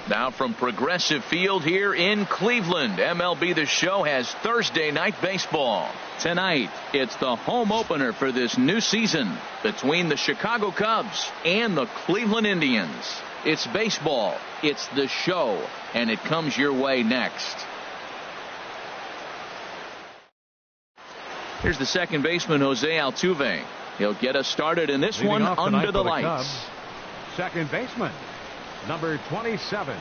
Now from Progressive Field here in Cleveland, MLB The Show has Thursday night baseball. Tonight, it's the home opener for this new season between the Chicago Cubs and the Cleveland Indians. It's baseball, it's The Show, and it comes your way next. Here's the second baseman, Jose Altuve. He'll get us started in this one under the lights. Cubs, second baseman, number 27.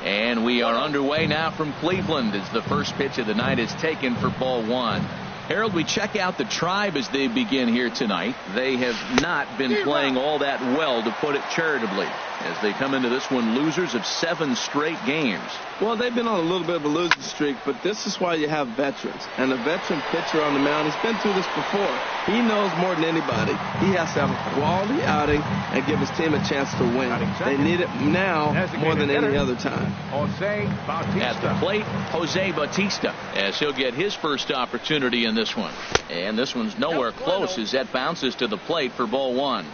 And we are underway now from Cleveland as the first pitch of the night is taken for ball one. Harold, we check out the Tribe as they begin here tonight. They have not been playing all that well, to put it charitably, as they come into this one losers of 7 straight games. Well, they've been on a little bit of a losing streak, but this is why you have veterans. And a veteran pitcher on the mound has been through this before. He knows more than anybody. He has to have a quality outing and give his team a chance to win. They need it now more than any other time. Jose Bautista. At the plate, Jose Bautista, as he'll get his first opportunity in this one. And this one's nowhere close as that bounces to the plate for ball one.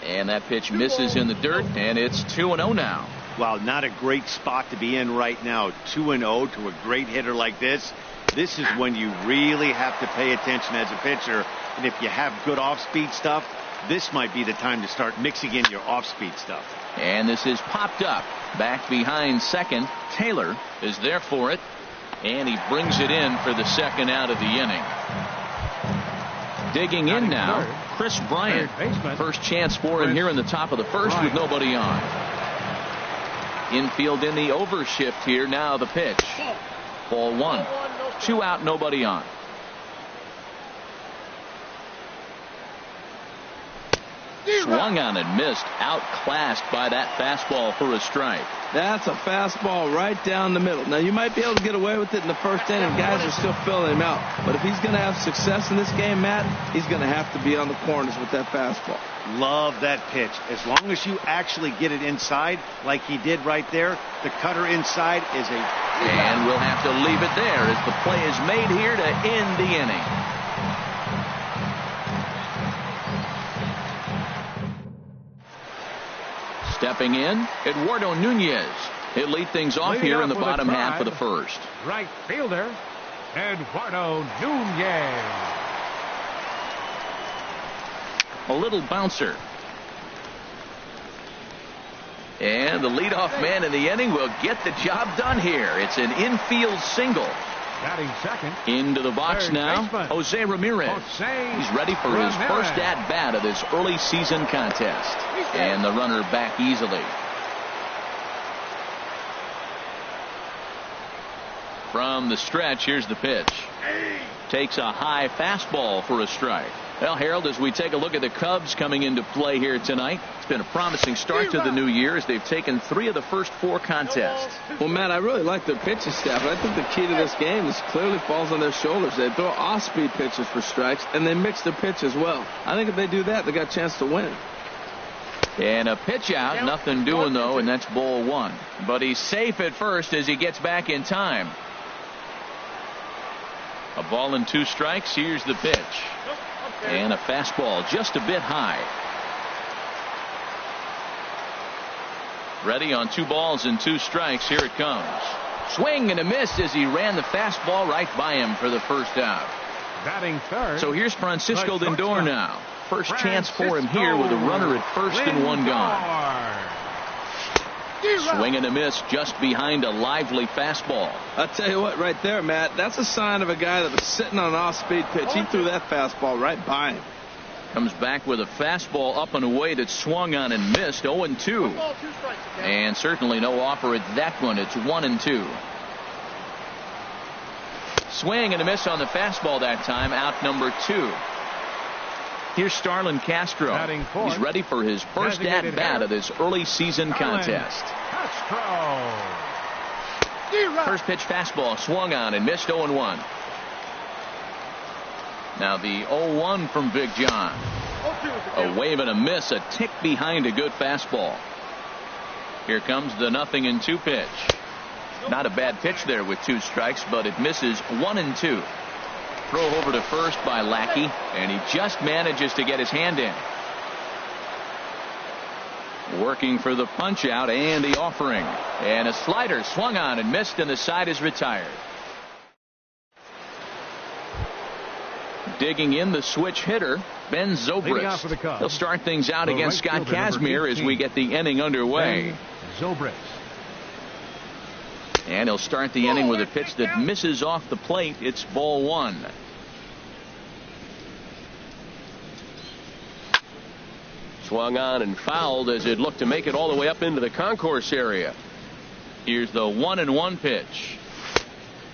And that pitch misses in the dirt, and it's 2-0 now. Wow, not a great spot to be in right now. 2-0 to a great hitter like this. This is when you really have to pay attention as a pitcher. And if you have good off-speed stuff, this might be the time to start mixing in your off-speed stuff. And this is popped up. Back behind second. Taylor is there for it. And he brings it in for the second out of the inning. Digging in now, Chris Bryant. First chance for him here in the top of the first with nobody on. Infield in the overshift here. Now the pitch. Ball one. 2 out, nobody on. Swung on and missed. Outclassed by that fastball for a strike. That's a fastball right down the middle. Now, you might be able to get away with it in the first inning. Guys are still filling him out. But if he's going to have success in this game, Matt, he's going to have to be on the corners with that fastball. Love that pitch. As long as you actually get it inside like he did right there, the cutter inside is a... And we'll have to leave it there as the play is made here to end the inning. Stepping in, Eduardo Nunez. He'll lead things off here in the bottom half of the first. Right fielder, Eduardo Nunez. A little bouncer. And the leadoff man in the inning will get the job done here. It's an infield single. Batting second. Into the box Third now, baseman, Jose Ramirez. He's ready for his first at-bat of this early season contest. And the runner back easily. From the stretch, here's the pitch. Takes a high fastball for a strike. Well, Harold, as we take a look at the Cubs coming into play here tonight, it's been a promising start to the new year as they've taken 3 of the first 4 contests. Well, Matt, I really like their pitching staff. I think the key to this game is clearly falls on their shoulders. They throw off-speed pitches for strikes, and they mix their pitch as well. I think if they do that, they got a chance to win. And a pitch out, nothing doing though, and that's ball one. But he's safe at first as he gets back in time. A ball and 2 strikes. Here's the pitch. And a fastball just a bit high. Ready on 2 balls and 2 strikes. Here it comes. Swing and a miss as he ran the fastball right by him for the first out. Batting third. So here's Francisco Lindor now. First chance for him here with a runner at first and 1 gone. Swing and a miss just behind a lively fastball. I'll tell you what, right there, Matt, that's a sign of a guy that was sitting on an off-speed pitch. He threw that fastball right by him. Comes back with a fastball up and away that swung on and missed. 0-2. And certainly no offer at that one. It's 1-2. Swing and a miss on the fastball that time. Out number 2. Here's Starlin Castro. He's ready for his first at-bat of this early season contest. First pitch fastball swung on and missed. 0-1. Now the 0-1 from Big John. A wave and a miss, a tick behind a good fastball. Here comes the 0-2 pitch. Not a bad pitch there with 2 strikes, but it misses. 1-2. throw over to first by Lackey, and he just manages to get his hand in. Working for the punch out and the offering. And a slider swung on and missed, and the side is retired. Digging in the switch hitter, Ben Zobrist. He'll start things out against Scott Kazmir as we get the inning underway. Zobrist. And he'll start the inning with a pitch that misses off the plate. It's ball one. Swung on and fouled as it looked to make it all the way up into the concourse area. Here's the 1-1 pitch.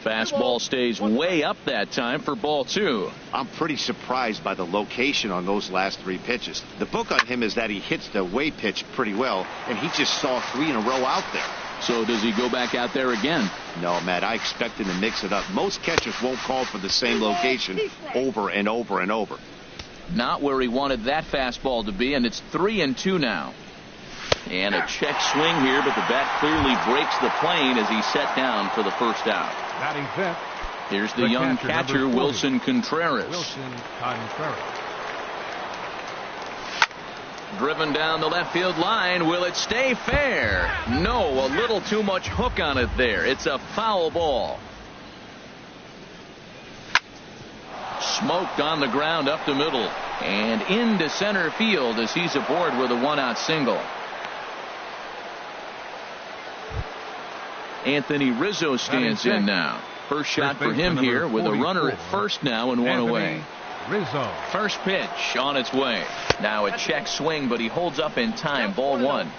Fastball stays way up that time for ball two. I'm pretty surprised by the location on those last three pitches. The book on him is that he hits the way pitch pretty well, and he just saw three in a row out there. So does he go back out there again? No, Matt, I expect him to mix it up. Most catchers won't call for the same location over and over and over. Not where he wanted that fastball to be, and it's 3-2 now. And a check swing here, but the bat clearly breaks the plane as he's set down for the first out. Batting fifth. Here's the young catcher, Wilson Contreras. Driven down the left field line. Will it stay fair? No, a little too much hook on it there. It's a foul ball. Smoked on the ground up the middle and into center field as he's aboard with a one-out single. Anthony Rizzo stands in now. First shot for him here with a runner at first now and one away. Rizzo. First pitch on its way. Now a check swing, but he holds up in time. Ball one.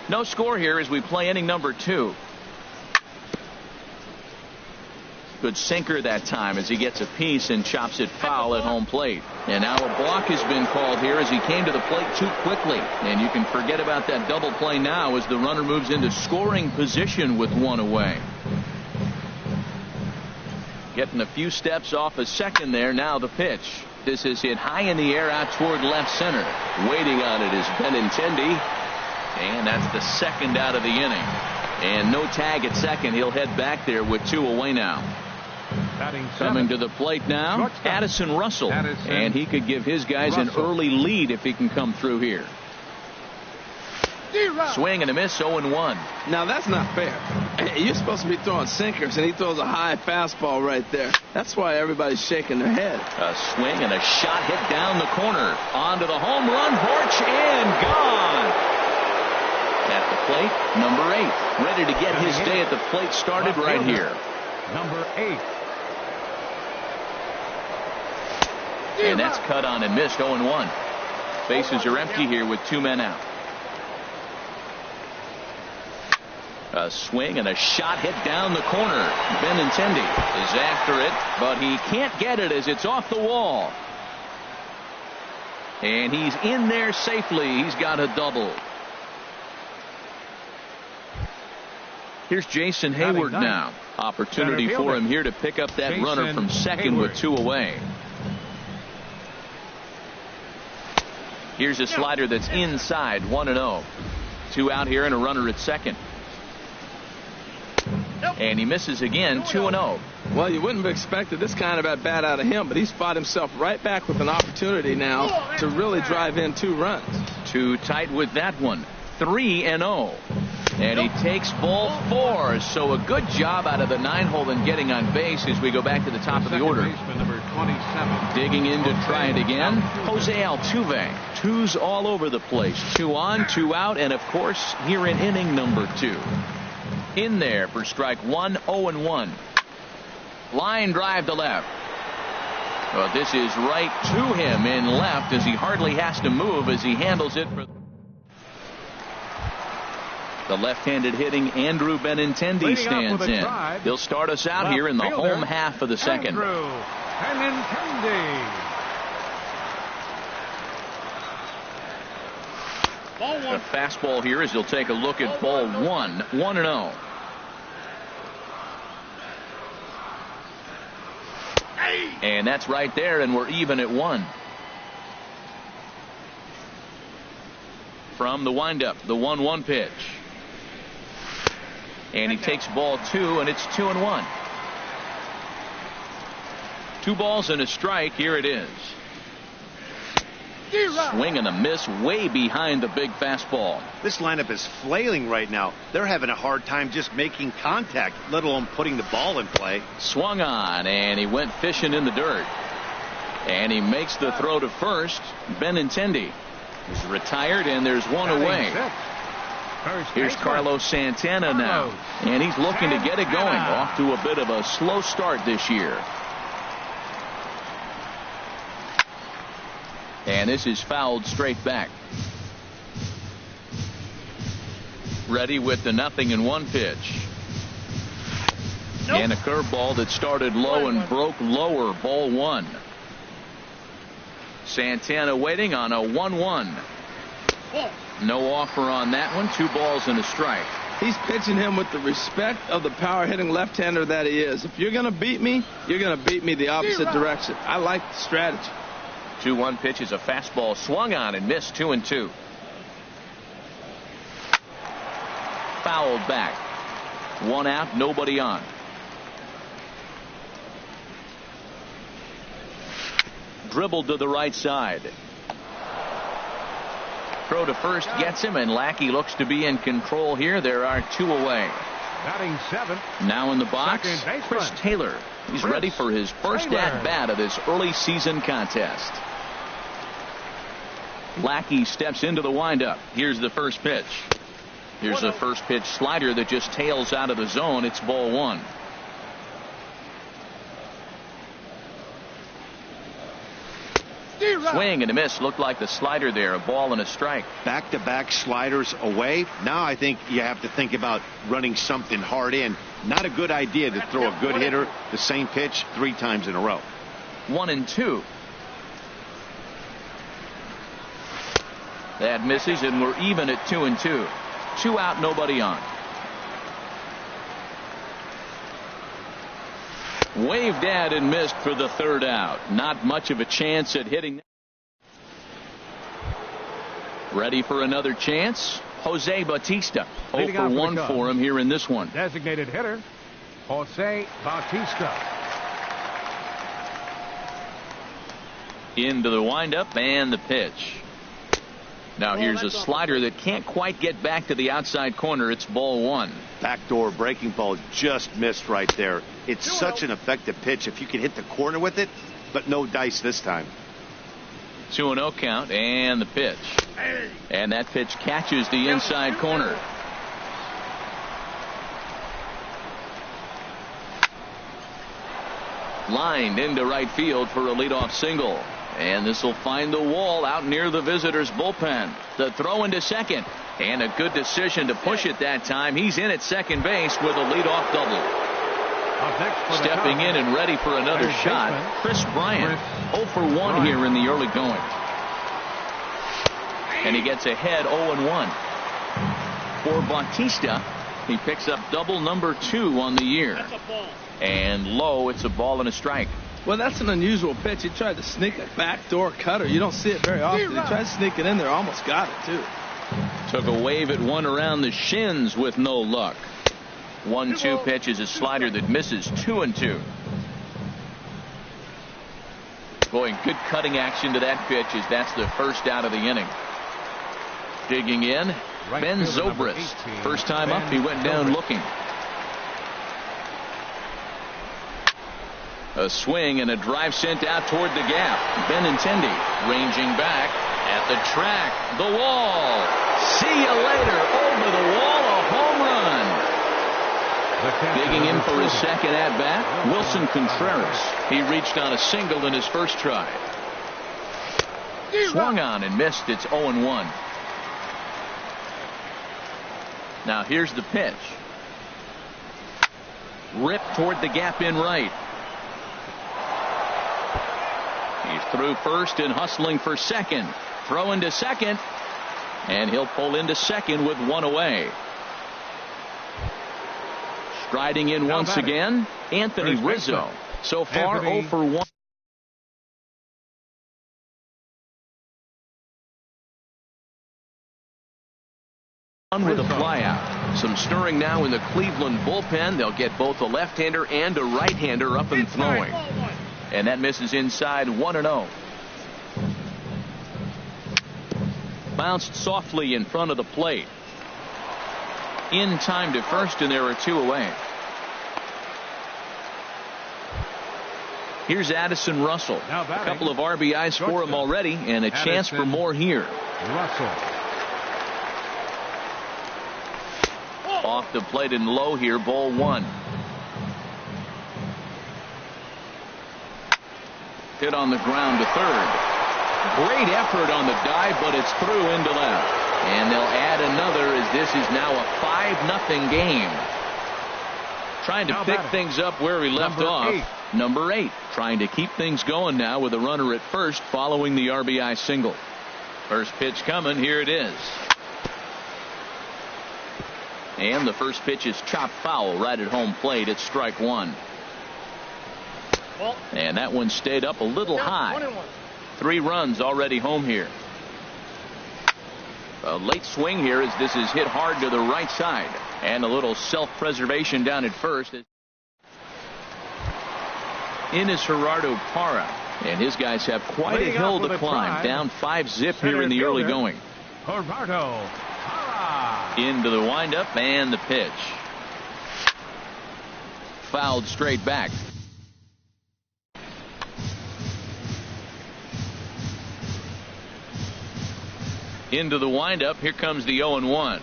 No score here as we play inning number two. Good sinker that time as he gets a piece and chops it foul at home plate. And now a balk has been called here as he came to the plate too quickly. And you can forget about that double play now as the runner moves into scoring position with one away. Getting a few steps off a second there. Now the pitch. This is hit high in the air out toward left center. Waiting on it is Benintendi. And that's the second out of the inning. And no tag at second. He'll head back there with two away now. Coming to the plate now, Addison Russell. And he could give his guys an early lead if he can come through here. Swing and a miss, 0-1. Now that's not fair. You're supposed to be throwing sinkers, and he throws a high fastball right there. That's why everybody's shaking their head. A swing and a shot hit down the corner. Onto the home run porch and gone. At the plate, number 8. Ready to get his day at the plate started right here. Number 8. And that's cut on and missed, 0-1. Bases are empty here with 2 men out. A swing and a shot hit down the corner. Benintendi is after it, but he can't get it as it's off the wall. And he's in there safely. He's got a double. Here's Jason Hayward now. Opportunity for him here to pick up that runner from second with 2 away. Here's a slider that's inside, 1-0. 2 out here and a runner at second. And he misses again, 2-0. Well, you wouldn't have expected this kind of at bat out of him, but he's fought himself right back with an opportunity now to really drive in 2 runs. Too tight with that one. 3-0. And he takes ball 4. So a good job out of the 9-hole in getting on base as we go back to the top of the order. Number 27. Digging in to try it again, Jose Altuve. 2s all over the place. 2 on, 2 out, and of course here in inning number 2. In there for strike 1, 0-1. Line drive to left. Well, this is right to him in left as he hardly has to move as he handles it for the left-handed hitting Andrew Benintendi stands in. He'll start us out here in the home half of the second. Andrew Benintendi. The fastball here as he'll take a look at ball 1, 1-0. And that's right there, and we're even at 1. From the windup, the 1-1 pitch. And he takes ball 2, and it's 2-1. 2 balls and a strike. Here it is. Swing and a miss way behind the big fastball. This lineup is flailing right now. They're having a hard time just making contact, let alone putting the ball in play. Swung on, and he went fishing in the dirt. And he makes the throw to first. Benintendi is retired, and there's one away. Here's Carlos Santana now, and he's looking to get it going. Off to a bit of a slow start this year. And this is fouled straight back. Ready with the 0-1 pitch. And a curveball that started low and broke lower. Ball 1. Santana waiting on a 1-1. No offer on that one. 2 balls and a strike. He's pitching him with the respect of the power hitting left-hander that he is. If you're going to beat me, you're going to beat me the opposite direction. I like the strategy. 2-1 pitch is a fastball swung on and missed. 2-2. Fouled back. 1 out, nobody on. Dribbled to the right side. Throw to first gets him, and Lackey looks to be in control here. There are 2 away. Batting 7. Now in the box, Chris Taylor. He's ready for his first at-bat of this early season contest. Lackey steps into the windup. Here's the first pitch. Here's the first pitch slider that just tails out of the zone. It's ball 1. Swing and a miss. Looked like the slider there. A ball and a strike. Back-to-back sliders away. Now I think you have to think about running something hard in. Not a good idea to throw a good hitter the same pitch 3 times in a row. 1-2. That misses, and we're even at 2-2. 2 out, nobody on. Waved at and missed for the 3rd out. Not much of a chance at hitting. Ready for another chance. Jose Bautista. 0 for 1 for him here in this one. Designated hitter, Jose Bautista. Into the windup and the pitch. Now here's a slider that can't quite get back to the outside corner. It's ball 1. Backdoor breaking ball just missed right there. It's such an effective pitch if you can hit the corner with it, but no dice this time. 2-0 count and the pitch. And that pitch catches the inside corner. Lined into right field for a leadoff single. And this will find the wall out near the visitors' bullpen. The throw into second. And a good decision to push it that time. He's in at second base with a leadoff double. Stepping in and ready for another shot, Chris Bryant. 0 for 1 here in the early going. And he gets ahead 0-1. For Bautista, he picks up double number 2 on the year. And low, it's a ball and a strike. Well, that's an unusual pitch. He tried to sneak a backdoor cutter. You don't see it very often. He tried to sneak it in there. Almost got it, too. Took a wave at one around the shins with no luck. 1-2 pitch is a slider that misses. 2-2. Boy, good cutting action to that pitch as that's the first out of the inning. Digging in, Ben Zobrist. First time up, he went down looking. A swing and a drive sent out toward the gap. Benintendi ranging back at the track. The wall. See you later. Over the wall. A home run. Digging in for his second at bat, Wilson Contreras. He reached on a single in his first try. Swung on and missed. It's 0-1. Now here's the pitch. Ripped toward the gap in right. He's through first and hustling for second. Throw into second. And he'll pull into second with 1 away. Striding in once again, Anthony Rizzo. So far 0 for 1. With a flyout. Some stirring now in the Cleveland bullpen. They'll get both a left-hander and a right-hander up and throwing. And that misses inside 1-0. Bounced softly in front of the plate. In time to first, and there are 2 away. Here's Addison Russell. A couple of RBIs for him already, and a chance for more here. Russell. Off the plate and low here, ball 1. Hit on the ground to third. Great effort on the dive, but it's through into left. And they'll add another as this is now a 5-0 game. Trying to pick things up where we left off. Number 8 trying to keep things going now with a runner at first following the RBI single. First pitch coming. Here it is. And the first pitch is chopped foul right at home plate. It's strike 1. And that one stayed up a little high. 3 runs already home here. A late swing here as this is hit hard to the right side. And a little self-preservation down at first. In is Gerardo Parra. And his guys have quite a hill to climb. Down 5-zip here in the early going. Gerardo Parra. Into the windup and the pitch. Fouled straight back. Into the windup. Here comes the 0-1.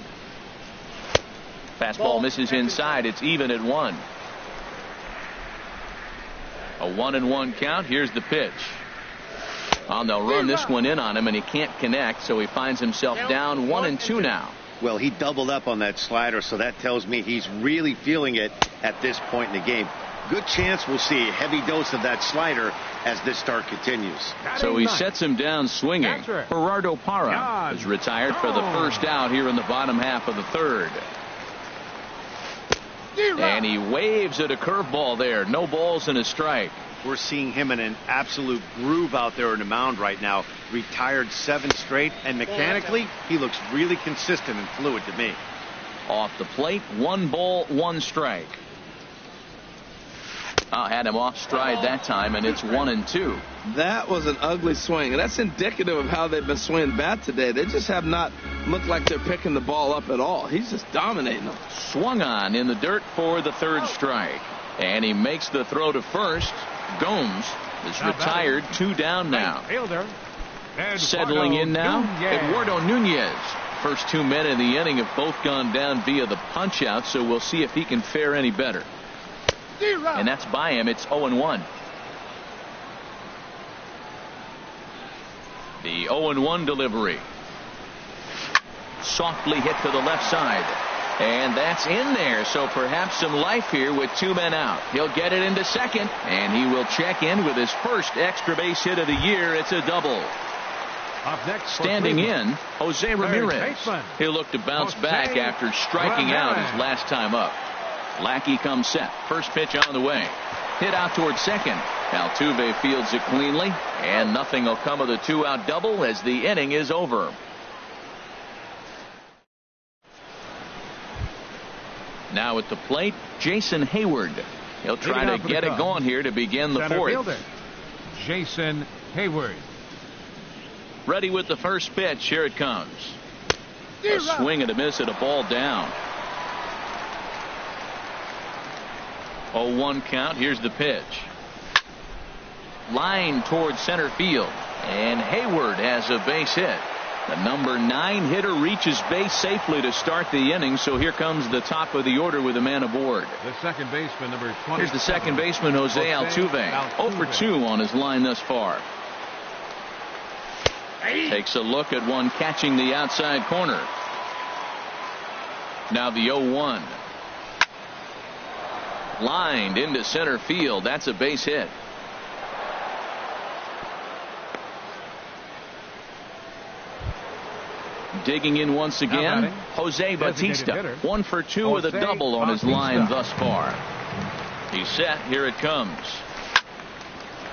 Fastball misses inside. It's even at 1. A 1-1 count. Here's the pitch. Oh, they'll run this one in on him, and he can't connect, so he finds himself down 1-2 now. Well, he doubled up on that slider, so that tells me he's really feeling it at this point in the game. Good chance we'll see a heavy dose of that slider as this start continues. So he sets him down swinging. Gerardo Parra is retired for the first out here in the bottom half of the third. And he waves at a curveball there. No balls and a strike. We're seeing him in an absolute groove out there in the mound right now. Retired 7 straight, and mechanically, he looks really consistent and fluid to me. Off the plate, 1 ball, 1 strike. Had him off stride that time, and it's 1-2. That was an ugly swing, and that's indicative of how they've been swinging bat today. They just have not looked like they're picking the ball up at all. He's just dominating them. Swung on in the dirt for the 3rd strike, and he makes the throw to first. Gomes is retired, 2 down now. Settling in now, Eduardo Nunez. First 2 men in the inning have both gone down via the punch out, so we'll see if he can fare any better. And that's by him. It's 0-1. The 0-1 delivery. Softly hit to the left side. And that's in there. So perhaps some life here with 2 men out. He'll get it into second. And he will check in with his first extra base hit of the year. It's a double. Up next, standing in, Jose Ramirez. He'll look to bounce back after striking out his last time up. Lackey comes set. First pitch on the way. Hit out towards second. Altuve fields it cleanly, and nothing will come of the 2-out double as the inning is over. Now at the plate, Jason Hayward. He'll try to get it going here to begin the 4th. Jason Hayward. Ready with the first pitch. Here it comes. A swing and a miss at a ball down. 0-1 count. Here's the pitch. Line towards center field. And Hayward has a base hit. The number 9 hitter reaches base safely to start the inning. So here comes the top of the order with a man aboard. The second baseman, number 20. Here's the second baseman, Jose Altuve. 0 for 2 on his line thus far. Takes a look at one catching the outside corner. Now the 0-1. Lined into center field. That's a base hit. Digging in once again, Jose Bautista. 1 for 2 with a double on his line thus far. He's set. Here it comes.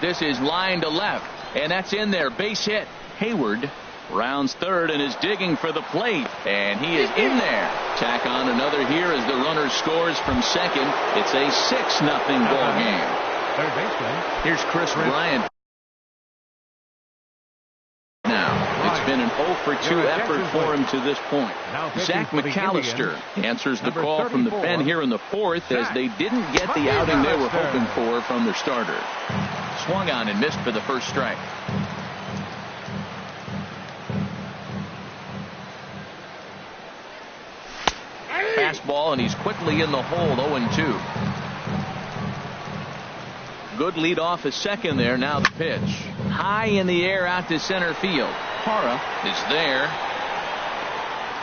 This is line to left, and that's in there. Base hit. Hayward rounds third and is digging for the plate, and he is in there. Tack on another here as the runner scores from second. It's a 6-0 ball game. Third baseman. Here's Chris Bryant. Now, it's been an 0 for 2 effort for him to this point. Zach McAllister answers the call from the pen here in the fourth, as they didn't get the outing they were hoping for from their starter. Swung on and missed for the first strike. Fastball, and he's quickly in the hole, 0-2. Good lead off his second there. Now the pitch. High in the air out to center field. Hara is there.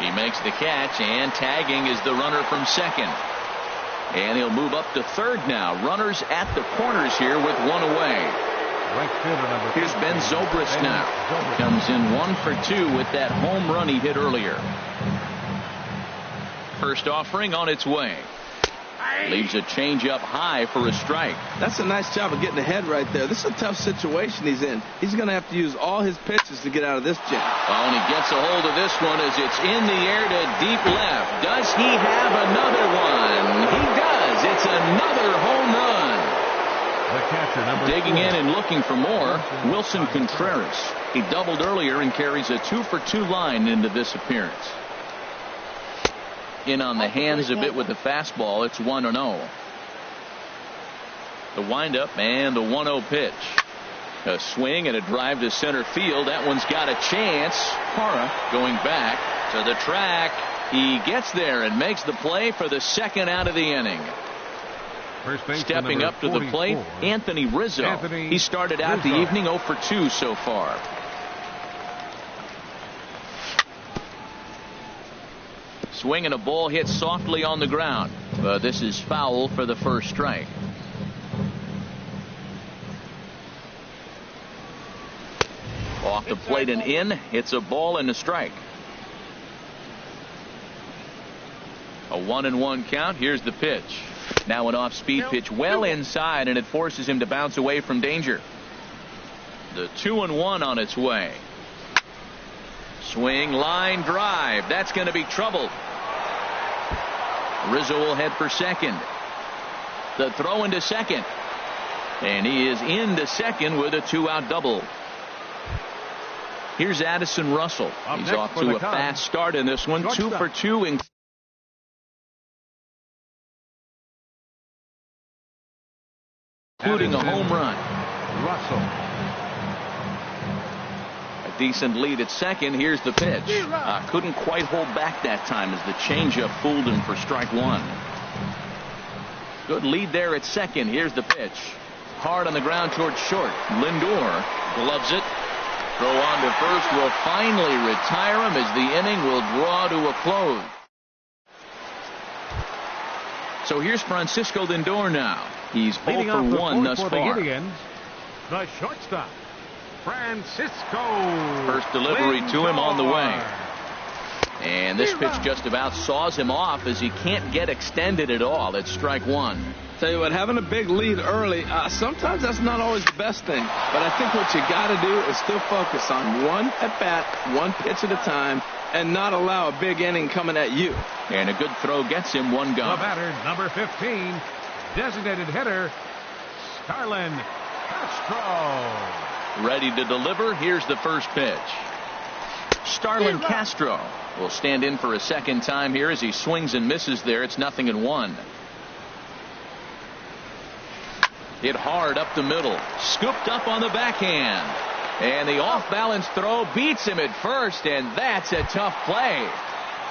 He makes the catch, and tagging is the runner from second. And he'll move up to third now. Runners at the corners here with one away. Here's Ben Zobrist now. Comes in 1 for 2 with that home run he hit earlier. First offering on its way. Leaves a changeup high for a strike. That's a nice job of getting ahead right there. This is a tough situation he's in. He's going to have to use all his pitches to get out of this jam. Oh, and he gets a hold of this one as it's in the air to deep left. Does he have another one? He does. It's another home run. The catcher, number Digging 4. in and looking for more, Wilson Contreras. He doubled earlier and carries a 2 for 2 line into this appearance. In on the hands a bit with the fastball. It's 1-0. The windup and the 1-0 pitch. A swing and a drive to center field. That one's got a chance. Hara going back to the track. He gets there and makes the play for the second out of the inning. Stepping up to the plate, Anthony Rizzo. He started out the evening 0 for 2 so far. Swing and a ball hit softly on the ground. But this is foul for the first strike. Off the plate and in. It's a ball and a strike. A 1-1 count. Here's the pitch. Now an off-speed pitch well inside, and it forces him to bounce away from danger. The 2-1 on its way. Swing, line drive. That's going to be trouble. Rizzo will head for second. The throw into second. And he is into second with a 2-out double. Here's Addison Russell. He's off to a fast start in this one. 2 for 2, including a home run. Russell. Decent lead at second. Here's the pitch. Couldn't quite hold back that time as the changeup fooled him for strike one. Good lead there at second. Here's the pitch. Hard on the ground towards short. Lindor gloves it. Throw on to first will finally retire him as the inning will draw to a close. So here's Francisco Lindor now. He's 0 for 1 thus far. The shortstop, Francisco. First delivery Lindor. to him on the way. And this pitch just about saws him off as he can't get extended at all. It's strike one. Tell you what, having a big lead early, sometimes that's not always the best thing. But I think what you got to do is still focus on one at bat, one pitch at a time, and not allow a big inning coming at you. And a good throw gets him one gone. The batter, number 15, designated hitter, Starlin Castro. Ready to deliver. Here's the first pitch. Starlin Castro will stand in for a second time here as he swings and misses there. It's 0-1. Hit hard up the middle. Scooped up on the backhand. And the off-balance throw beats him at first, and that's a tough play.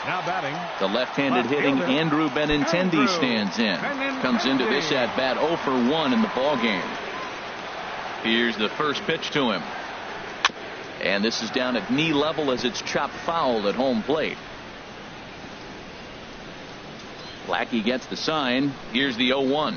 Now batting. The left-handed hitting Andrew Benintendi stands in. Comes into this at-bat 0 for 1 in the ballgame. Here's the first pitch to him. And this is down at knee level as it's chopped foul at home plate. Lackey gets the sign. Here's the 0-1.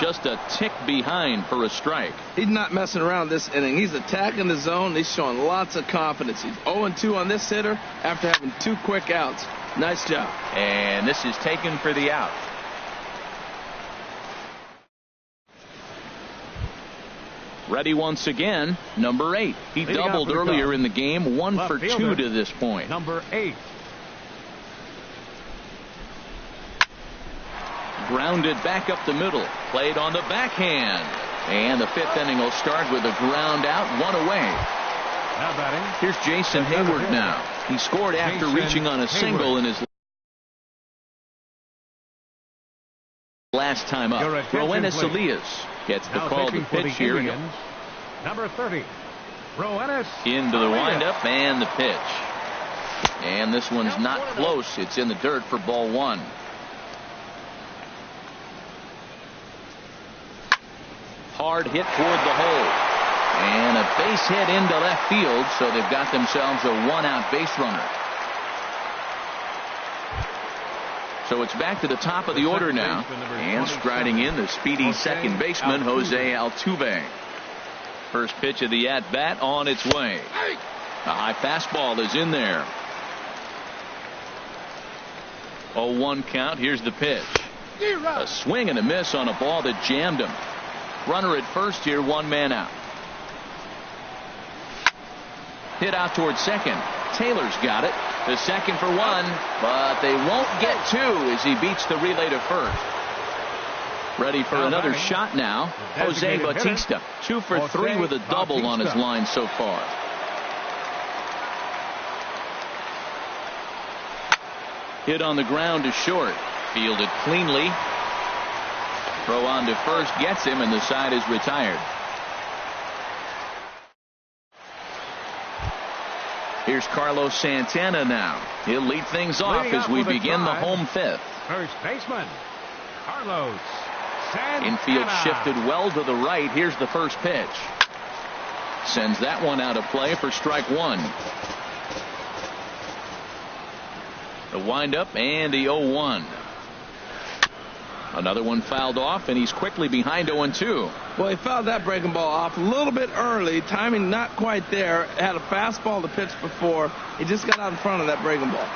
Just a tick behind for a strike. He's not messing around this inning. He's attacking the zone. He's showing lots of confidence. He's 0-2 on this hitter after having 2 quick outs. Nice job. And this is taken for the out. Ready once again, number 8. He doubled earlier in the game, 1 for 2 to this point. Number 8. Grounded back up the middle. Played on the backhand. And the fifth inning will start with a ground out, one away. Now batting. Here's Jason Hayward now. He scored after reaching on a single in his last time up. Roenis Elias gets the call to pitch here. Indians, number 30. Roenis into the windup and the pitch. And this one's not close. It's in the dirt for ball one. Hard hit toward the hole. And a base hit into left field, so they've got themselves a one-out base runner. So it's back to the top of the order now. And striding in the speedy second baseman, Jose Altuve. First pitch of the at-bat on its way. A high fastball is in there. 0-1 count. Here's the pitch. A swing and a miss on a ball that jammed him. Runner at first here, one man out. Hit out towards second. Taylor's got it. The second for one, but they won't get two as he beats the relay to first. Ready for another shot now. Jose Bautista, 2 for 3 with a double on his line so far. Hit on the ground to short. Fielded cleanly. Throw on to first gets him, and the side is retired. Here's Carlos Santana now. He'll lead things off as we begin the home fifth. First baseman, Carlos Santana. Infield shifted well to the right. Here's the first pitch. Sends that one out of play for strike one. The windup and the 0-1. Another one fouled off, and he's quickly behind 0-2. Well, he fouled that breaking ball off a little bit early. Timing not quite there. Had a fastball to pitch before. He just got out in front of that breaking ball.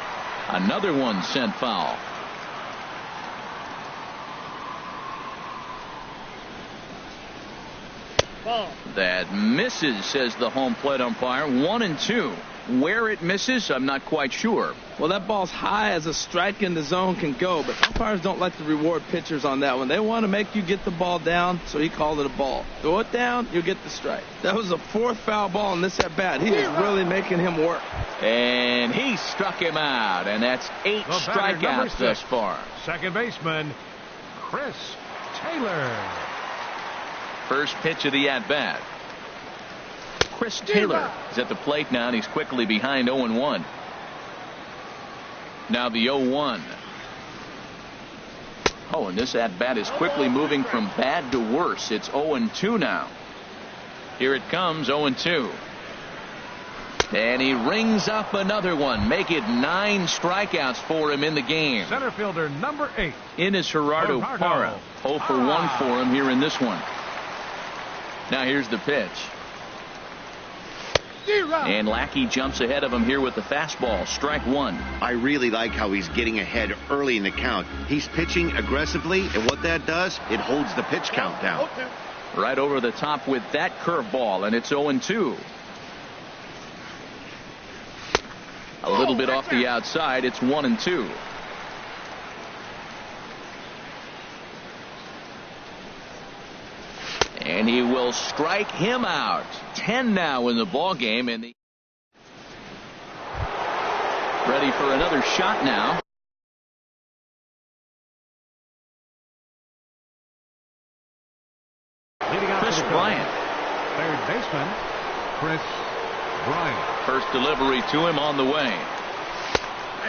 Another one sent foul. Ball. That misses, says the home plate umpire. 1-2. Where it misses, I'm not quite sure. Well, that ball's high as a strike in the zone can go, but umpires don't like to reward pitchers on that one. They want to make you get the ball down, so he called it a ball. Throw it down, you'll get the strike. That was the 4th foul ball in this at bat. He is really making him work. And he struck him out, and that's 8 strikeouts thus far. Second baseman, Chris Taylor. First pitch of the at bat. Chris Taylor is at the plate now, and he's quickly behind 0-1. Now the 0-1. Oh, and this at bat is quickly moving from bad to worse. It's 0-2 now. Here it comes, 0-2. And he rings up another one. Make it 9 strikeouts for him in the game. Center fielder number 8. In is Gerardo Parra. 0 for 1 for him here in this one. Now here's the pitch. And Lackey jumps ahead of him here with the fastball. Strike one. I really like how he's getting ahead early in the count. He's pitching aggressively, and what that does, it holds the pitch count down. Right over the top with that curveball, and it's 0-2. A little bit off the outside. It's 1-2. And he will strike him out. 10 now in the ball game. And ready for another shot now. Chris Bryant. Third baseman, Chris Bryant. First delivery to him on the way.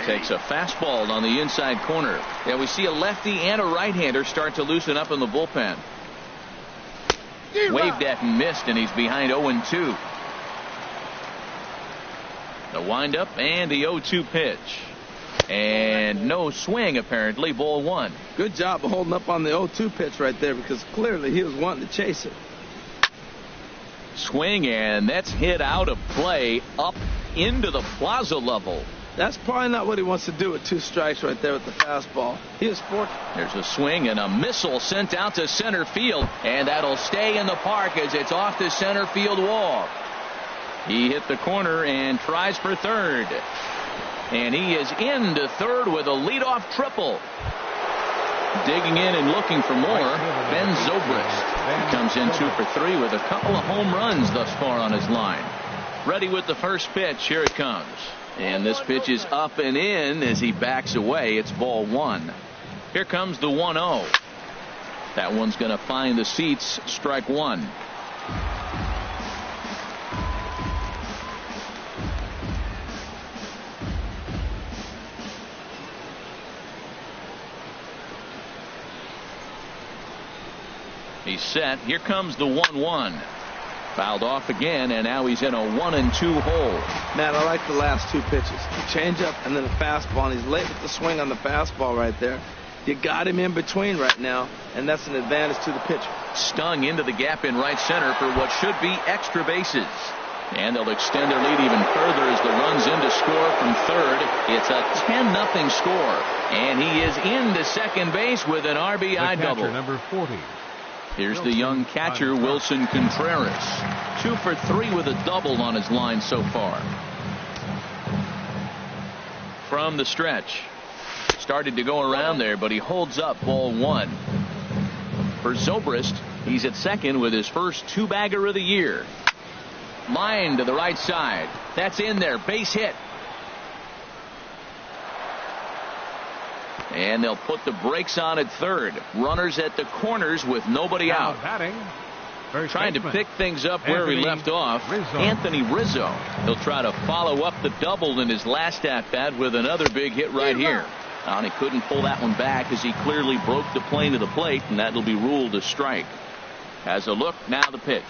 Takes a fastball on the inside corner. Yeah, we see a lefty and a right-hander start to loosen up in the bullpen. Waved at and missed, and he's behind 0-2. The windup and the 0-2 pitch. And no swing, apparently. Ball one. Good job of holding up on the 0-2 pitch right there, because clearly he was wanting to chase it. Swing, and that's hit out of play up into the plaza level. That's probably not what he wants to do with 2 strikes right there with the fastball. He is fortunate. There's a swing and a missile sent out to center field, and that'll stay in the park as it's off the center field wall. He hit the corner and tries for third. And he is into third with a leadoff triple. Digging in and looking for more, Ben Zobrist. He comes in 2 for 3 with a couple of home runs thus far on his line. Ready with the first pitch. Here it comes. And this pitch is up and in as he backs away. It's ball 1. Here comes the 1-0. That one's going to find the seats. Strike 1. He's set. Here comes the 1-1. Fouled off again, and now he's in a 1-2 hole. Matt, I like the last 2 pitches. The changeup and then the fastball. And he's late with the swing on the fastball right there. You got him in between right now, and that's an advantage to the pitcher. Stung into the gap in right center for what should be extra bases. And they'll extend their lead even further as the run's in to score from third. It's a 10-0 score. And he is into second base with an RBI double. Number 40. Here's the young catcher, Wilson Contreras. 2 for 3 with a double on his line so far. From the stretch. Started to go around there, but he holds up ball 1. For Zobrist, he's at second with his first 2-bagger of the year. Line to the right side. That's in there. Base hit. And they'll put the brakes on at third. Runners at the corners with nobody out. Trying to pick things up where he left off. Anthony Rizzo. He'll try to follow up the double in his last at-bat with another big hit right here. And he couldn't pull that one back as he clearly broke the plane of the plate, and that'll be ruled a strike. Has a look, now the pitch.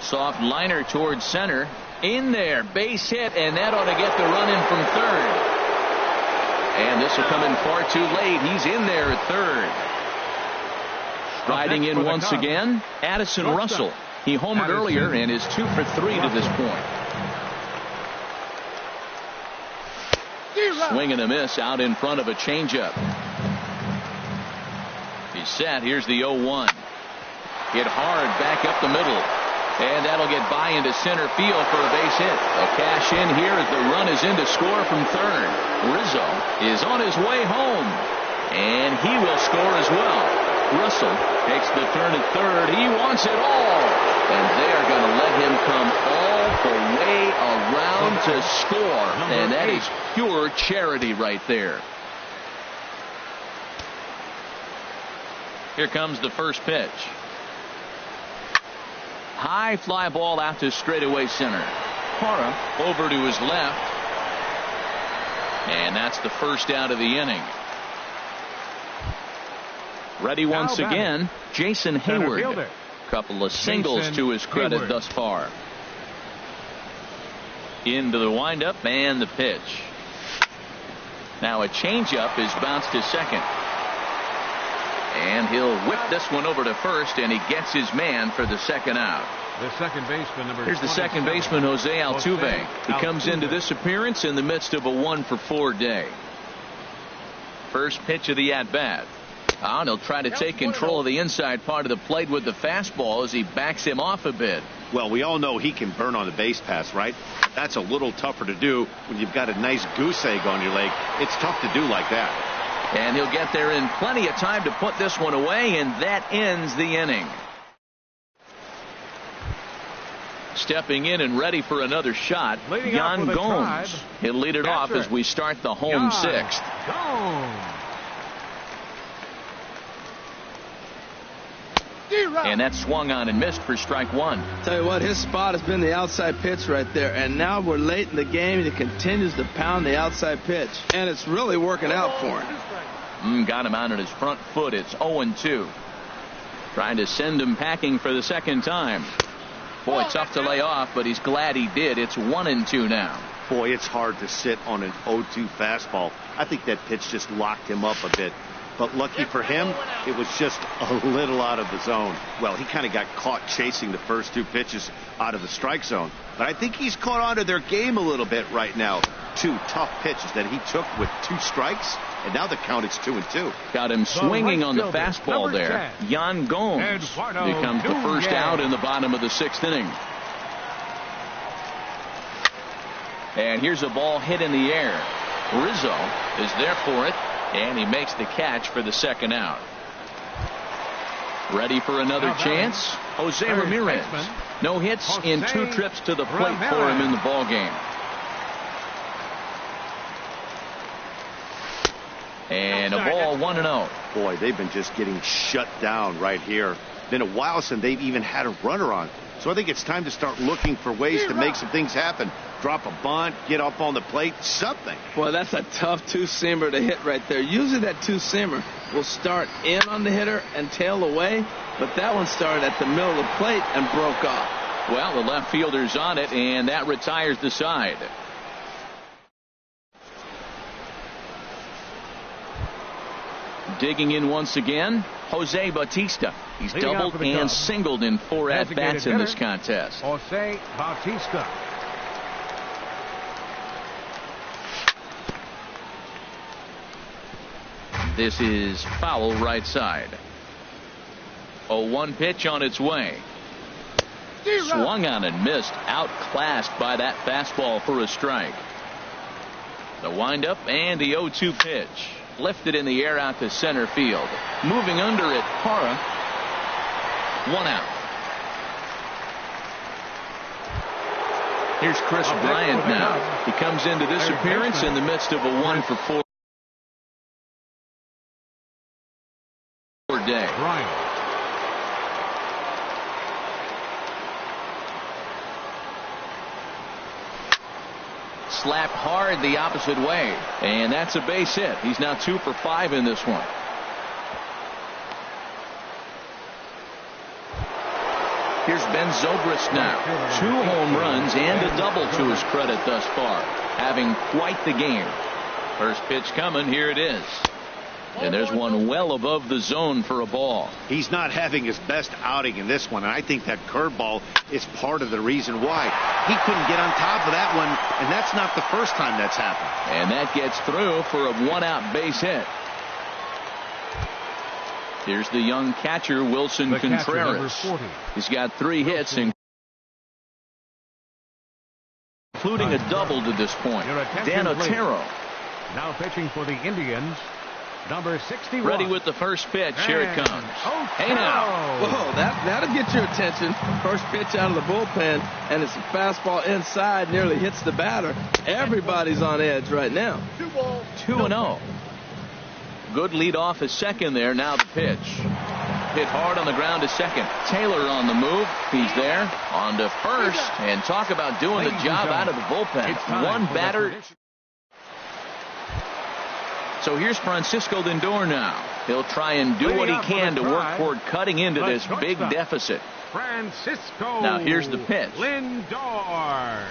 Soft liner towards center. In there, base hit, and that ought to get the run in from third. And this will come in far too late. He's in there at third. Striding in once again, Addison Russell. He homered earlier and is 2 for 3 to this point. Swing and a miss out in front of a changeup. He's set. Here's the 0-1. Hit hard back up the middle. And that'll get by into center field for a base hit. A cash in here as the run is in to score from third. Rizzo is on his way home. And he will score as well. Russell takes the turn at third. He wants it all. And they are going to let him come all the way around to score. And that is pure charity right there. Here comes the first pitch. High fly ball out to straightaway center. Parra over to his left. And that's the first out of the inning. Ready once again, Jason Hayward. Couple of singles to his credit thus far. Into the windup and the pitch. Now a changeup is bounced to second. And he'll whip this one over to first, and he gets his man for the second out. The second baseman, number Here's the second baseman, Jose Altuve. He comes into this appearance in the midst of a 1-for-4 day. First pitch of the at-bat. And he'll try to take control of the inside part of the plate with the fastball as he backs him off a bit. Well, we all know he can burn on the base pass, right? That's a little tougher to do when you've got a nice goose egg on your leg. It's tough to do like that. And he'll get there in plenty of time to put this one away, and that ends the inning. Stepping in and ready for another shot, Yan Gomes. He'll lead it off as we start the home sixth. And that swung on and missed for strike 1. Tell you what, his spot has been the outside pitch right there. And now we're late in the game, and he continues to pound the outside pitch. And it's really working out for him. Got him out on his front foot. It's 0-2. Trying to send him packing for the second time. Boy, tough to lay off, but he's glad he did. It's 1-2 now. Boy, it's hard to sit on an 0-2 fastball. I think that pitch just locked him up a bit. But lucky for him, it was just a little out of the zone. Well, he kind of got caught chasing the first 2 pitches out of the strike zone. But I think he's caught on to their game a little bit right now. 2 tough pitches that he took with 2 strikes, and now the count is 2-2. Got him swinging on the fastball there. Yan Gomes becomes the first out in the bottom of the 6th inning. And here's a ball hit in the air. Rizzo is there for it. And he makes the catch for the second out. Ready for another chance? Jose Ramirez. No hits in 2 trips to the plate for him in the ballgame. And a ball 1-0. Boy, they've been just getting shut down right here. Been a while since they've even had a runner on. So I think it's time to start looking for ways to make some things happen. Drop a bunt, get up on the plate, something. Boy, that's a tough 2-seamer to hit right there. Usually that 2-seamer will start in on the hitter and tail away, but that one started at the middle of the plate and broke off. Well, the left fielder's on it, and that retires the side. Digging in once again, Jose Bautista. He's doubled and singled in 4 at-bats in this contest. Jose Bautista. This is foul right side. 0-1 pitch on its way. Swung on and missed. Outclassed by that fastball for a strike. The windup and the 0-2 pitch. Lifted in the air out to center field. Moving under it, Parra. 1 out. Here's Chris Bryant now. He comes into this appearance in the midst of a 1-for-4 day. Slapped hard the opposite way, and that's a base hit. He's now 2 for 5 in this one. Here's Ben Zobrist now. 2 home runs and a double to his credit thus far. Having quite the game. First pitch coming. Here it is. And there's one well above the zone for a ball. He's not having his best outing in this one, and I think that curveball is part of the reason why. He couldn't get on top of that one, and that's not the first time that's happened. And that gets through for a 1-out base hit. Here's the young catcher, Wilson Contreras. He's got 3 hits, including a double to this point. Dan Otero. Now pitching for the Indians, number 61. Ready with the first pitch. Here it comes. Hey now. Whoa, that'll get your attention. First pitch out of the bullpen, and it's a fastball inside, nearly hits the batter. Everybody's on edge right now. 2-0. Good lead off at second there. Now the pitch. Hit hard on the ground to second. Taylor on the move. He's there. On to first. And talk about doing the job out of the bullpen. One batter. So here's Francisco Lindor now. He'll try and do what he can to work toward cutting into this big deficit. Francisco. Now here's the pitch. Lindor.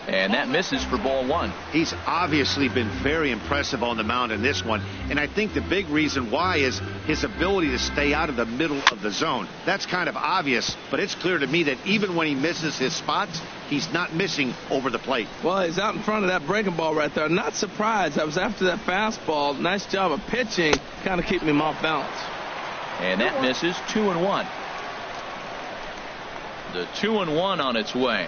And that misses for ball 1. He's obviously been very impressive on the mound in this one, and I think the big reason why is his ability to stay out of the middle of the zone. That's kind of obvious, but it's clear to me that even when he misses his spots, he's not missing over the plate. Well, he's out in front of that breaking ball right there. Not surprised. I was after that fastball. Nice job of pitching, kind of keeping him off balance. And that misses. 2-1. The 2-1 on its way.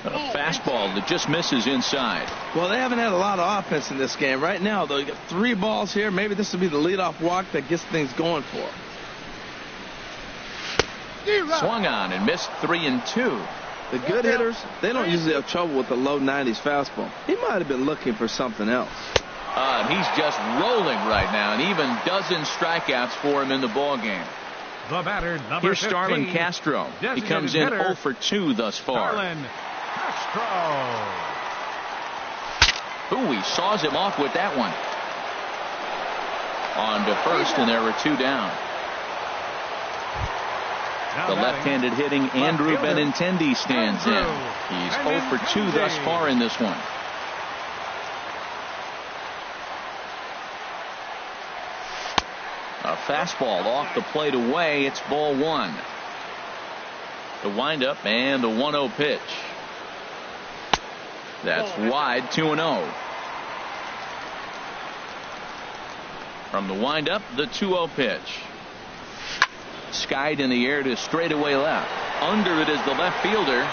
A fastball that just misses inside. Well, they haven't had a lot of offense in this game. Right now, though, you got 3 balls here. Maybe this will be the leadoff walk that gets things going for them. Swung on and missed 3-2. The good hitters, they don't usually have trouble with the low 90s fastball. He might have been looking for something else. He's just rolling right now, and even dozen strikeouts for him in the ballgame. The batter, number Here's 15, Starlin Castro. He comes in 0 for 2 thus far. Starlin Castro. Ooh, he saws him off with that one. On to first, and there were 2 down. The left-handed hitting Andrew Benintendi stands in. He's 0 for 2 thus far in this one. A fastball off the plate away. It's ball 1. The windup and the 1-0 pitch. That's wide. 2-0. From the windup, the 2-0 pitch. Skied in the air to straightaway left. Under it is the left fielder.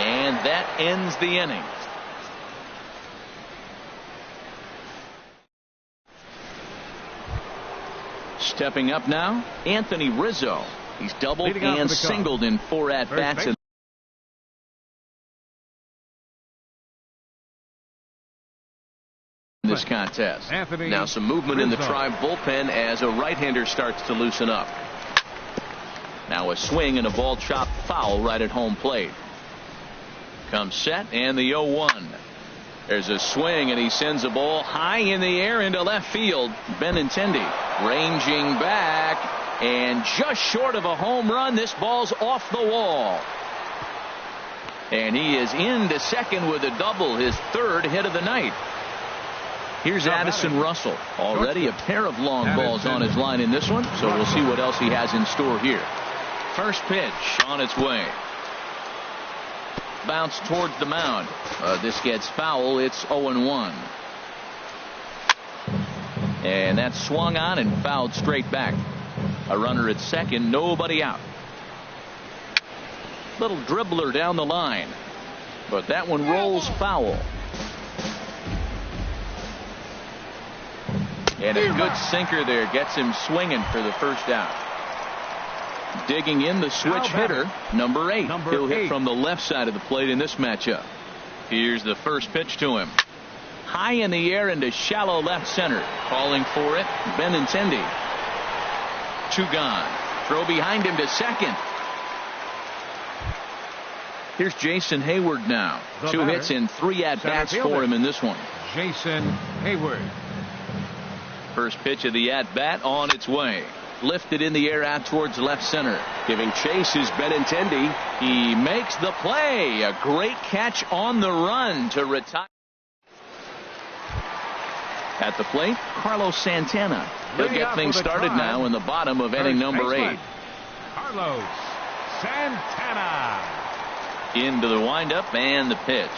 And that ends the inning. Stepping up now, Anthony Rizzo. He's doubled and singled in 4 at-bats in this contest. Now some movement in the Tribe bullpen as a right-hander starts to loosen up. Now a swing and a ball chopped foul right at home plate. Comes set and the 0-1. There's a swing and he sends a ball high in the air into left field. Benintendi ranging back and just short of a home run. This ball's off the wall. And he is into second with a double, his 3rd hit of the night. Here's Addison Russell. Already a pair of long balls on his line in this one, so we'll see what else he has in store here. First pitch on its way. Bounce towards the mound. This gets foul. It's 0-1. And that's swung on and fouled straight back. A runner at second, nobody out. Little dribbler down the line, but that one rolls foul. And a good sinker there gets him swinging for the first out. Digging in the switch hitter, number 8. He'll hit from the left side of the plate in this matchup. Here's the first pitch to him. High in the air into shallow left center. Calling for it, Benintendi. 2 gone. Throw behind him to second. Here's Jason Hayward now. 2 hits and 3 at-bats for him in this one. Jason Hayward. First pitch of the at-bat on its way. Lifted in the air out towards left center. Giving chase is Benintendi. He makes the play. A great catch on the run to retire. At the plate, Carlos Santana. He'll get things started now in the bottom of inning number 8. Carlos Santana. Into the windup and the pitch.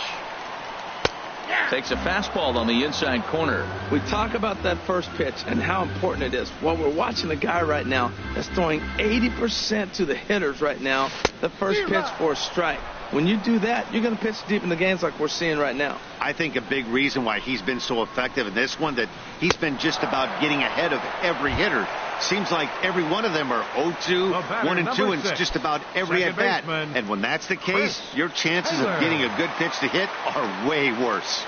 Takes a fastball on the inside corner. We talk about that first pitch and how important it is. Well, we're watching a guy right now that's throwing 80% to the hitters right now. The first pitch for a strike. When you do that, you're going to pitch deep in the games like we're seeing right now. I think a big reason why he's been so effective in this one, that he's been just about getting ahead of every hitter. Seems like every one of them are 0-2, 1-2, and it's just about every at bat. And when that's the case, your chances of getting a good pitch to hit are way worse.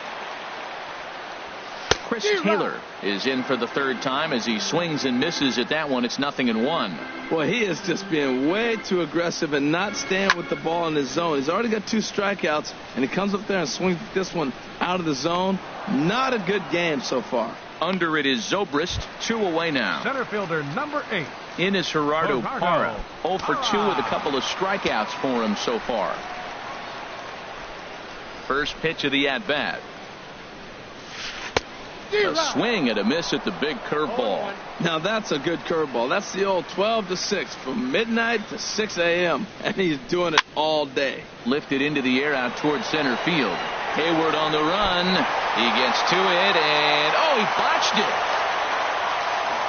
Chris Taylor is in for the 3rd time as he swings and misses at that one. It's 0-1. Well, he is just being way too aggressive and not staying with the ball in his zone. He's already got 2 strikeouts, and he comes up there and swings this one out of the zone. Not a good game so far. Under it is Zobrist, 2 away now. Center fielder number 8. In is Gerardo Parra. 0 for 2 with a couple of strikeouts for him so far. First pitch of the at-bat. A swing and a miss at the big curveball. Now that's a good curveball. That's the old 12 to 6 from midnight to 6 a.m. and he's doing it all day. Lifted into the air out towards center field. Hayward on the run. He gets to it and he botched it.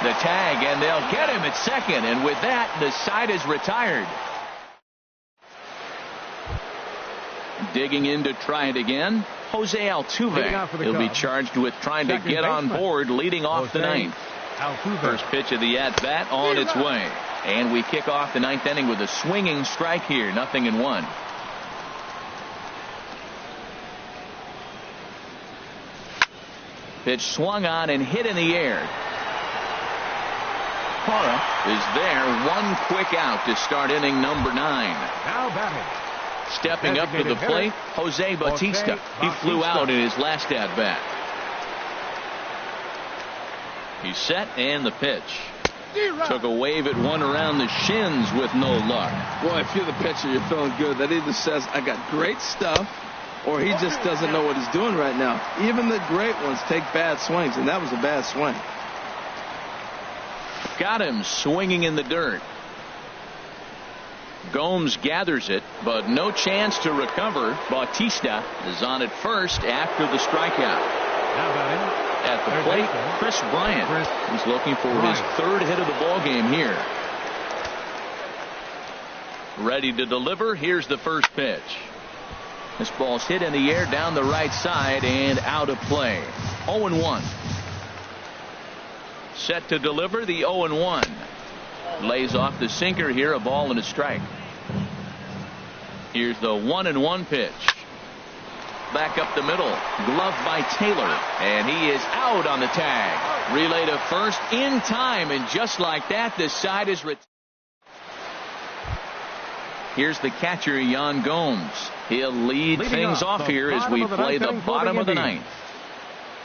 The tag, and they'll get him at second, and with that the side is retired. Digging in to try it again, Jose Altuve. He'll be charged with trying to get on board leading off the 9th. First pitch of the at-bat on its way. And we kick off the 9th inning with a swinging strike here, 0-1. Pitch swung on and hit in the air. Parra is there, 1 quick out to start inning number 9. Now batting. Stepping up to the plate, Jose Bautista. He flew out in his last at-bat. He's set and the pitch. Took a wave at one around the shins with no luck. Boy, if you're the pitcher, you're feeling good. That either says, I got great stuff, or he just doesn't know what he's doing right now. Even the great ones take bad swings, and that was a bad swing. Got him swinging in the dirt. Gomes gathers it, but no chance to recover. Bautista is on at first after the strikeout. At the plate, Chris Bryant. He's looking for his 3rd hit of the ball game here. Ready to deliver. Here's the first pitch. This ball's hit in the air down the right side and out of play. 0-1. set to deliver the 0-1. Lays off the sinker here, a ball and a strike. Here's the 1-1 pitch. Back up the middle. Glove by Taylor. And he is out on the tag. Relay to first in time. And just like that, the side is retired. Here's the catcher, Yan Gomes. He'll lead things off here as we play the bottom of the ninth.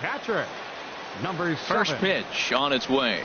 Catcher, number 7. First pitch on its way.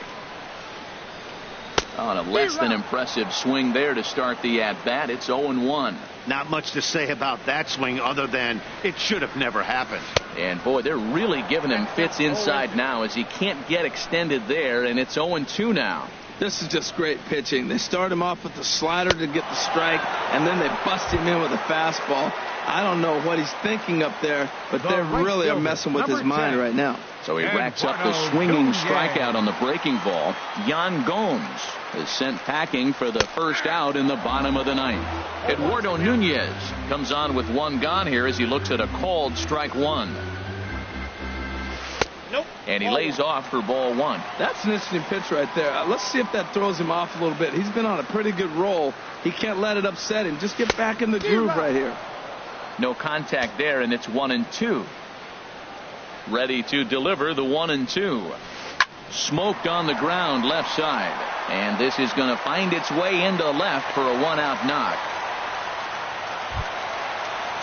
On a less than impressive swing there to start the at-bat. It's 0-1. Not much to say about that swing other than it should have never happened. And boy, they're really giving him fits inside now as he can't get extended there, and it's 0-2 now. This is just great pitching. They start him off with the slider to get the strike, and then they bust him in with a fastball. I don't know what he's thinking up there, but they really are messing with his mind right now. So he racks up the swinging strikeout on the breaking ball. Yan Gomes is sent packing for the first out in the bottom of the ninth. Eduardo Nunez comes on with one gone here as he looks at a called strike one. Nope. And he lays off for ball one. That's an interesting pitch right there. Let's see if that throws him off a little bit. He's been on a pretty good roll. He can't let it upset him. Just get back in the groove right here. No contact there, and it's 1-2. Ready to deliver the 1-2. Smoked on the ground left side. And this is going to find its way into left for a one-out knock.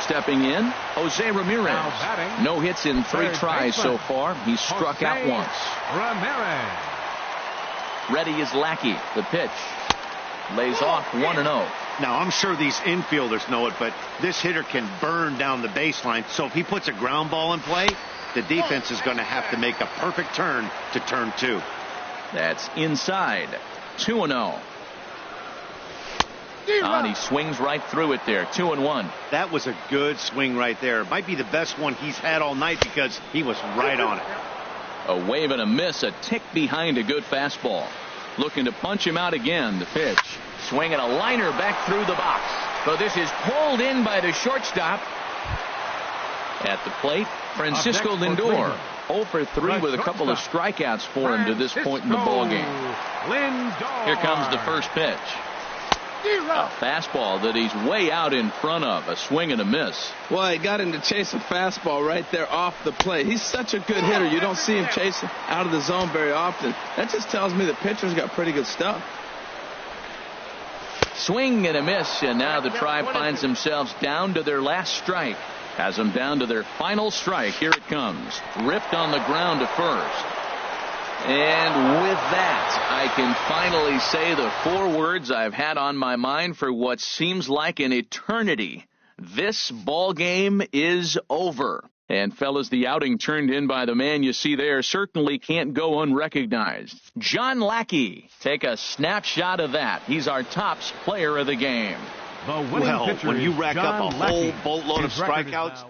Stepping in, Jose Ramirez. No hits in 3 tries so far. He's struck out once. Ramirez. Ready is Lackey. The pitch. Lays off 1-0. Now, I'm sure these infielders know it, but this hitter can burn down the baseline. So if he puts a ground ball in play, the defense is going to have to make a perfect turn to turn 2. That's inside. 2-0. And he swings right through it there. 2-1. That was a good swing right there. It might be the best one he's had all night because he was right on it. A wave and a miss, a tick behind a good fastball. Looking to punch him out again. The pitch. Swinging a liner back through the box. So this is pulled in by the shortstop. At the plate, Francisco Lindor. 0 for 3 with a couple of strikeouts for him to this point in the ballgame. Here comes the first pitch. A fastball that he's way out in front of. A swing and a miss. Well, he got him to chase a fastball right there off the plate. He's such a good hitter. You don't see him chasing out of the zone very often. That just tells me the pitcher's got pretty good stuff. Swing and a miss, and now the Tribe finds themselves down to their last strike. Has them down to their final strike. Here it comes. Ripped on the ground to first. And with that, I can finally say the 4 words I've had on my mind for what seems like an eternity. This ball game is over. And fellas, the outing turned in by the man you see there certainly can't go unrecognized. John Lackey. Take a snapshot of that. He's our tops player of the game. The winning pitcher when you is rack John up a Lackey. whole boatload of His record is strikeouts, now